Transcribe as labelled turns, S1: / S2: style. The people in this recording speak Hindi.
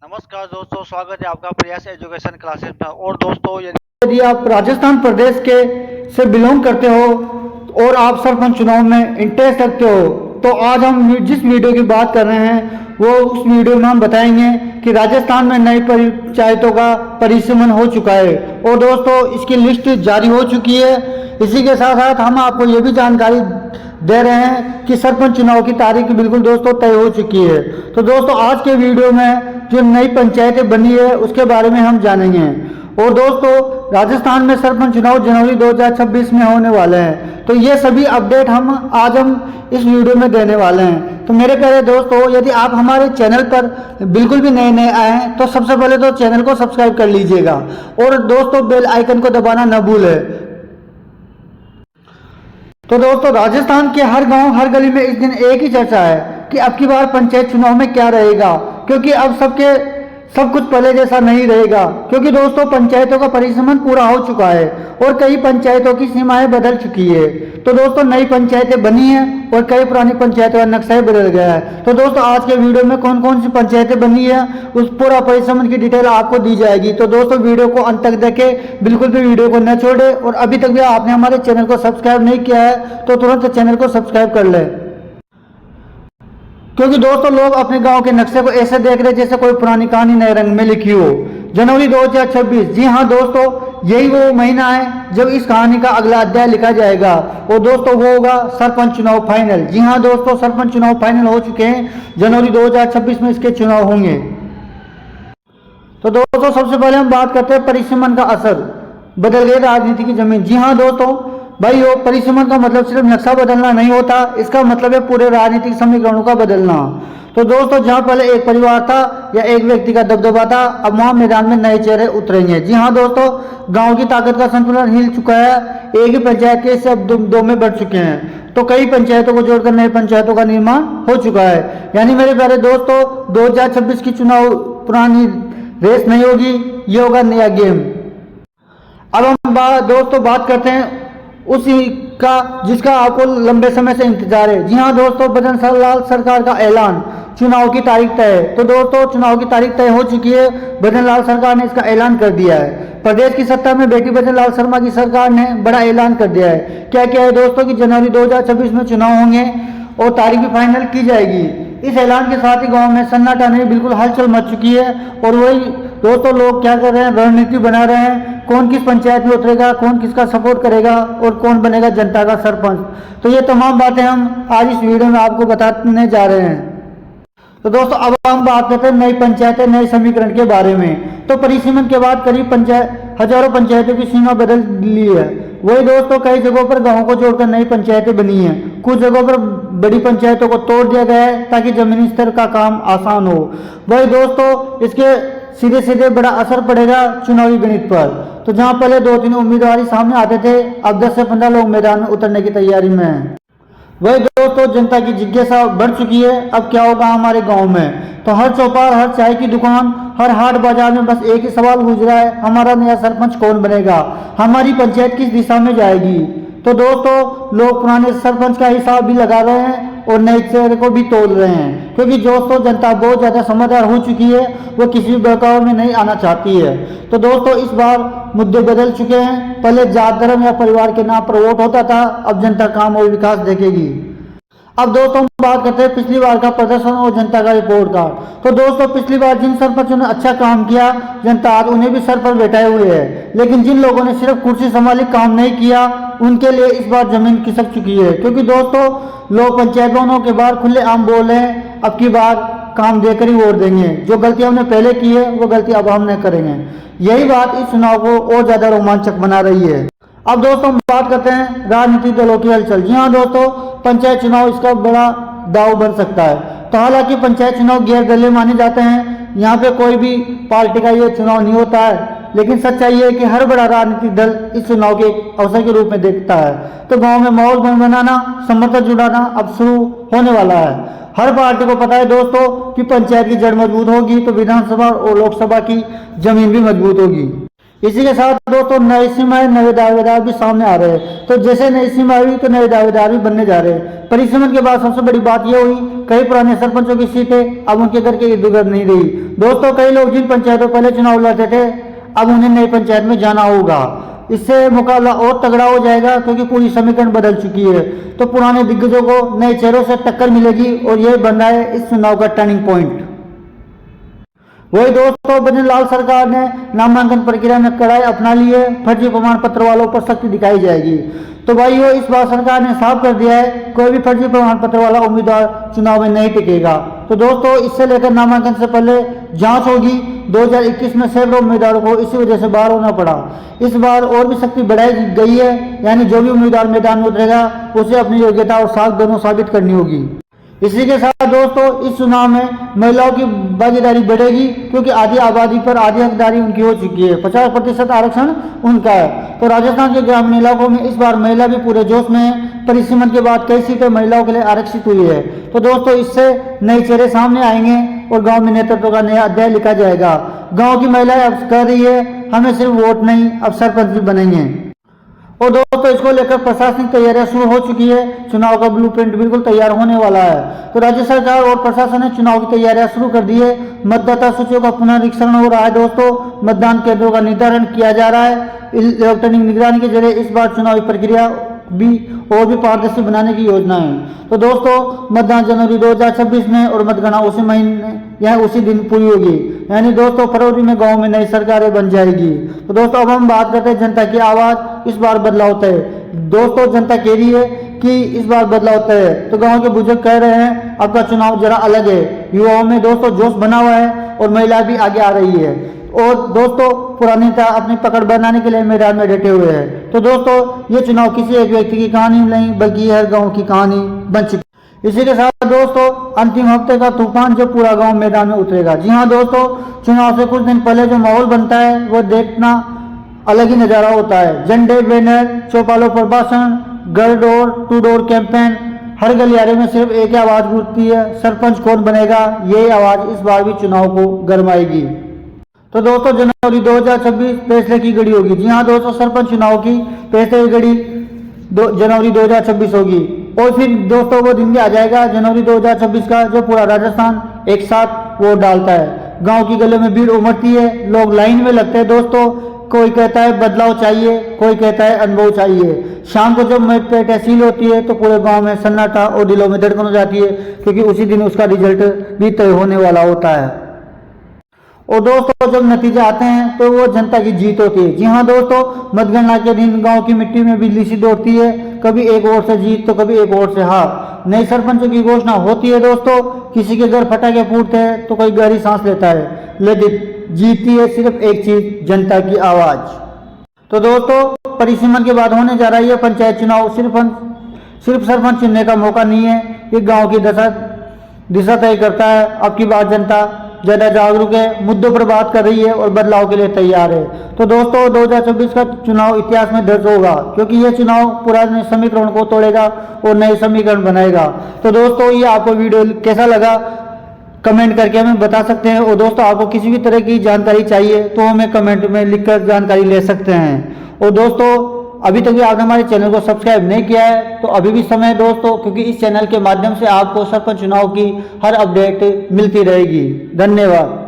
S1: नमस्कार दोस्तों, स्वागत है आपका प्रयास एजुकेशन क्लासेस में। और दोस्तों,
S2: यदि आप राजस्थान प्रदेश के से बिलोंग करते हो और आप सरपंच चुनाव में इंटरेस्ट रखते हो तो आज हम जिस वीडियो की बात कर रहे हैं वो उस वीडियो में हम बताएंगे कि राजस्थान में नई पंचायतों का परिसीमन हो चुका है और दोस्तों इसकी लिस्ट जारी हो चुकी है। इसी के साथ साथ हम आपको ये भी जानकारी दे रहे हैं कि सरपंच चुनाव की तारीख बिल्कुल दोस्तों तय हो चुकी है। तो दोस्तों आज के वीडियो में जो नई पंचायतें बनी है उसके बारे में हम जानेंगे। और दोस्तों राजस्थान में सरपंच चुनाव जनवरी 2026 में होने वाले हैं, तो ये सभी अपडेट आज हम इस वीडियो में देने वाले हैं। तो मेरे प्यारे दोस्तों, यदि आप हमारे चैनल पर बिल्कुल भी नए नए आए हैं तो सबसे पहले तो चैनल को सब्सक्राइब कर लीजिएगा और दोस्तों बेल आइकन को दबाना न भूलें। तो दोस्तों राजस्थान के हर गांव हर गली में इस दिन एक ही चर्चा है कि अब की बार पंचायत चुनाव में क्या रहेगा, क्योंकि अब सब कुछ पहले जैसा नहीं रहेगा। क्योंकि दोस्तों पंचायतों का परिसीमन पूरा हो चुका है और कई पंचायतों की सीमाएं बदल चुकी है। तो दोस्तों नई पंचायतें बनी हैं और कई पुरानी पंचायतों का नक्शा बदल गया है। तो दोस्तों आज के वीडियो में कौन कौन सी पंचायतें बनी है उस पूरा परिसीमन की डिटेल आपको दी जाएगी। तो दोस्तों वीडियो को अंत तक देखें, बिल्कुल भी वीडियो को न छोड़े। और अभी तक भी आपने हमारे चैनल को सब्सक्राइब नहीं किया है तो तुरंत चैनल को सब्सक्राइब कर लें, क्योंकि दोस्तों लोग अपने गांव के नक्शे को ऐसे देख रहे जैसे कोई पुरानी कहानी नए रंग में लिखी हो। जनवरी 2026, जी हाँ दोस्तों यही वो महीना है जब इस कहानी का अगला अध्याय लिखा जाएगा और दोस्तों वो होगा सरपंच चुनाव फाइनल। जी हाँ दोस्तों सरपंच चुनाव फाइनल हो चुके हैं, जनवरी 2026 में इसके चुनाव होंगे। तो दोस्तों सबसे पहले हम बात करते हैं परिसीमन का असर, बदल गई राजनीति की जमीन। जी हाँ दोस्तों भाई वो परिसीमन का मतलब सिर्फ नक्शा बदलना नहीं होता, इसका मतलब है पूरे राजनीतिक समीकरणों का बदलना। तो दोस्तों जहां पहले एक परिवार था या एक व्यक्ति का दबदबा था, अब वहां मैदान में नए चेहरे उतरेंगे। जी हाँ दोस्तों गांव की ताकत का संतुलन हिल चुका है, एक ही पंचायत के से अब दो में बढ़ चुके हैं। तो कई पंचायतों को जोड़कर नई पंचायतों का निर्माण हो चुका है। यानी मेरे प्यारे दोस्तों 2026 की चुनाव पुरानी रेस नहीं होगी, ये होगा नया गेम। अब हम दोस्तों बात करते हैं उसी का जिसका आपको लंबे समय से इंतजार है। जी हाँ दोस्तों भजन लाल सरकार का ऐलान, चुनाव की तारीख तय है। तो दोस्तों चुनाव की तारीख तय हो चुकी है, भजन लाल सरकार ने इसका ऐलान कर दिया है। प्रदेश की सत्ता में बेटी भजन लाल शर्मा की सरकार ने बड़ा ऐलान कर दिया है। क्या क्या है दोस्तों कि जनवरी 2026 में चुनाव होंगे और तारीख भी फाइनल की जाएगी। इस ऐलान के साथ ही गांव में सन्नाटा नहीं बिल्कुल हलचल मच चुकी है। और वही दोस्तों लोग क्या कर रहे हैं, रणनीति बना रहे हैं कौन किस पंचायत में उतरेगा, कौन किसका सपोर्ट करेगा और कौन बनेगा जनता का सरपंच। तो ये तमाम बातें हम आज इस वीडियो में आपको बताने जा रहे हैं। तो दोस्तों अब हम बात करते हैं नई पंचायतें नए समीकरण के बारे में। तो परिसीमन के बाद करीब हजारों पंचायतों की सीमा बदल ली है। वही दोस्तों कई जगहों पर गांवों को जोड़कर नई पंचायतें बनी हैं, कुछ जगहों पर बड़ी पंचायतों को तोड़ दिया गया है ताकि जमीनी स्तर का काम आसान हो। वही दोस्तों इसके सीधे सीधे बड़ा असर पड़ेगा चुनावी गणित पर। तो जहां पहले 2-3 उम्मीदवार सामने आते थे, अब 10 से 15 लोग मैदान में उतरने की तैयारी में हैं। वही दोस्तों जनता की जिज्ञासा बढ़ चुकी है, अब क्या होगा हमारे गांव में। तो हर चौपाल, हर चाय की दुकान, हर हाट बाजार में बस एक ही सवाल गूंज रहा है, हमारा नया सरपंच कौन बनेगा, हमारी पंचायत किस दिशा में जाएगी। तो दोस्तों लोग पुराने सरपंच का हिसाब भी लगा रहे हैं और नए चेहरे को भी तोल रहे हैं, क्योंकि दोस्तों जनता बहुत ज्यादा समझदार हो चुकी है, वो किसी भी बहकावे में नहीं आना चाहती है। तो दोस्तों इस बार मुद्दे बदल चुके हैं, पहले जात धर्म या परिवार के नाम पर वोट होता था, अब जनता काम और विकास देखेगी। अब दोस्तों हम बात करते हैं पिछली बार का प्रदर्शन और जनता का रिपोर्ट कार्ड। तो दोस्तों पिछली बार जिन सरपंचों ने अच्छा काम किया, जनता आज उन्हें भी सर पर बैठाए हुए है। लेकिन जिन लोगों ने सिर्फ कुर्सी संभाली, काम नहीं किया, उनके लिए इस बार जमीन खिसक चुकी है। क्योंकि दोस्तों लोग पंचायत भवनों के बाहर खुले आम बोल रहे हैं, अब की बार काम देकर ही वोट देंगे, जो गलती हमने पहले की है वो गलती अब हम नहीं करेंगे। यही बात इस चुनाव को और ज्यादा रोमांचक बना रही है। अब दोस्तों हम बात करते हैं राजनीतिक दलों की हलचल। जी हाँ दोस्तों पंचायत चुनाव इसका बड़ा दाव बन सकता है। तो हालांकि पंचायत चुनाव गैर दलीय माने जाते हैं, यहाँ पे कोई भी पार्टी का ये चुनाव नहीं होता है, लेकिन सच्चाई है कि हर बड़ा राजनीतिक दल इस चुनाव के एक अवसर के रूप में देखता है। तो गांव में माहौल बनाना, समर्थन जुटाना अब शुरू होने वाला है। हर पार्टी को पता है दोस्तों कि पंचायत की जड़ मजबूत होगी तो विधानसभा और लोकसभा की जमीन भी मजबूत होगी। इसी के साथ दोस्तों नई सीमाएं, नए दावेदार भी सामने आ रहे हैं। तो जैसे नई सीमा हुई तो नए दावेदार भी बनने जा रहे हैं। परिसीमन के बाद सबसे बड़ी बात यह हुई, कई पुराने सरपंचों की सीटें अब उनके घर के इर्द गिर्द नहीं रही। दोस्तों कई लोग जिन पंचायतों पहले चुनाव लड़ते थे अब उन्हें नई पंचायत में जाना होगा। इससे मुकाबला और तगड़ा हो जाएगा क्योंकि पूरी समीकरण बदल चुकी है। तो पुराने दिग्गजों को नए चेहरों से टक्कर मिलेगी और यह बन रहा है इस चुनाव का टर्निंग पॉइंट। वही दोस्तों भजन लाल सरकार ने नामांकन प्रक्रिया में कड़ाई अपना ली है। फर्जी प्रमाण पत्र वालों पर सख्ती दिखाई जाएगी। तो भाइयों इस बार सरकार ने साफ कर दिया है, कोई भी फर्जी प्रमाण पत्र वाला उम्मीदवार चुनाव में नहीं टिकेगा। तो दोस्तों इससे लेकर नामांकन से पहले जांच होगी। 2021 में सैकड़ों उम्मीदवारों को इसी वजह से बाहर होना पड़ा। इस बार और भी सख्ती बढ़ाई गई है, यानी जो भी उम्मीदवार मैदान में उतरेगा उसे अपनी योग्यता और साख दोनों साबित करनी होगी। इसी के साथ दोस्तों इस चुनाव में महिलाओं की भागीदारी बढ़ेगी क्योंकि आधी आबादी पर आधी हकदारी उनकी हो चुकी है। 50% आरक्षण उनका है। तो राजस्थान के ग्रामीण इलाकों में इस बार महिला भी पूरे जोश में है। परिसीमन के बाद कई सीटें महिलाओं के लिए आरक्षित हुई है। तो दोस्तों इससे नए चेहरे सामने आएंगे और गाँव में नेतृत्व का नया अध्याय लिखा जाएगा। गाँव की महिलाएं अब कह रही है हमें सिर्फ वोट नहीं अब सरपंच भी बनेंगे। और दोस्तों इसको लेकर प्रशासनिक तैयारियां शुरू हो चुकी है। चुनाव का ब्लूप्रिंट बिल्कुल तैयार होने वाला है। तो राज्य सरकार और प्रशासन ने चुनाव की तैयारियां शुरू कर दी है। मतदाता सूचियों का पुनरीक्षण हो रहा है। दोस्तों मतदान केंद्रों का निर्धारण किया जा रहा है। इलेक्ट्रॉनिक निगरानी के जरिए इस बार चुनावी प्रक्रिया भी और भी पारदर्शी बनाने की योजना है। तो दोस्तों मतदान जनवरी 2026 में और मतगणना उसी महीने या उसी दिन पूरी होगी, यानी दोस्तों फरवरी में गांव में नई सरकारें बन जाएगी। तो दोस्तों अब हम बात करते हैं जनता की आवाज। इस बार बदलाव तय। दोस्तों जनता कह रही है कि इस बार बदलाव तय है। तो गांव के बुजुर्ग कह रहे हैं अब का चुनाव जरा अलग है। युवाओं में दोस्तों जोश बना हुआ है और महिला भी आगे आ रही है। और दोस्तों पुरानी नेता अपनी पकड़ बनाने के लिए मैदान में डटे हुए हैं। तो दोस्तों ये चुनाव किसी एक व्यक्ति की कहानी नहीं बल्कि हर गांव की कहानी बन चुकी। इसी के साथ दोस्तों अंतिम हफ्ते का तूफान जो पूरा गांव मैदान में उतरेगा। जी हाँ दोस्तों चुनाव से कुछ दिन पहले जो माहौल बनता है वो देखना अलग ही नजारा होता है। झंडे, बैनर, चौपालों पर भाषण, घर डोर टू डोर कैंपेन, हर गलियारे में सिर्फ एक ही आवाज गूंजती है, सरपंच कौन बनेगा। यही आवाज इस बार भी चुनाव को गरमाएगी। तो दोस्तों जनवरी 2026 फैसले की घड़ी होगी। जी हाँ दोस्तों सरपंच चुनाव की फैसले की घड़ी जनवरी 2026 होगी। और फिर दोस्तों वो दिन भी आ जाएगा जनवरी 2026 का जो पूरा राजस्थान एक साथ वोट डालता है। गांव की गलियों में भीड़ उमड़ती है, लोग लाइन में लगते हैं। दोस्तों कोई कहता है बदलाव चाहिए, कोई कहता है अनुभव चाहिए। शाम को जब मतपेट तहसील होती है तो पूरे गांव में सन्नाटा और दिलों में धड़कन हो जाती है क्योंकि उसी दिन उसका रिजल्ट भी तय होने वाला होता है। और दोस्तों जब नतीजे आते हैं तो वो जनता की जीत होती है। जी हाँ दोस्तों मतगणना के दिन गांव की मिट्टी में बिजली सी दौड़ती है, कभी एक ओर से जीत तो कभी एक ओर से हार। नए सरपंचों की घोषणा होती है। दोस्तों किसी के घर फटाके फूटते हैं तो कोई गहरी सांस लेता है, लेकिन जीतती है सिर्फ एक चीज, जनता की आवाज। तो दोस्तों परिसीमन के बाद होने जा रहा है ये पंचायत चुनाव सिर्फ सरपंच चुनने का मौका नहीं है, ये गाँव की दिशा तय करता है। अब की बात जनता ज्यादा जागरूक है, मुद्दों पर बात कर रही है और बदलाव के लिए तैयार है। तो दोस्तों 2026 का चुनाव इतिहास में दर्ज होगा क्योंकि यह चुनाव पुराने समीकरण को तोड़ेगा और नए समीकरण बनाएगा। तो दोस्तों ये आपको वीडियो कैसा लगा कमेंट करके हमें बता सकते हैं। और दोस्तों आपको किसी भी तरह की जानकारी चाहिए तो हमें कमेंट में लिखकर जानकारी ले सकते हैं। और दोस्तों अभी तक भी आपने हमारे चैनल को सब्सक्राइब नहीं किया है तो अभी भी समय है दोस्तों, क्योंकि इस चैनल के माध्यम से आपको सरपंच चुनाव की हर अपडेट मिलती रहेगी। धन्यवाद।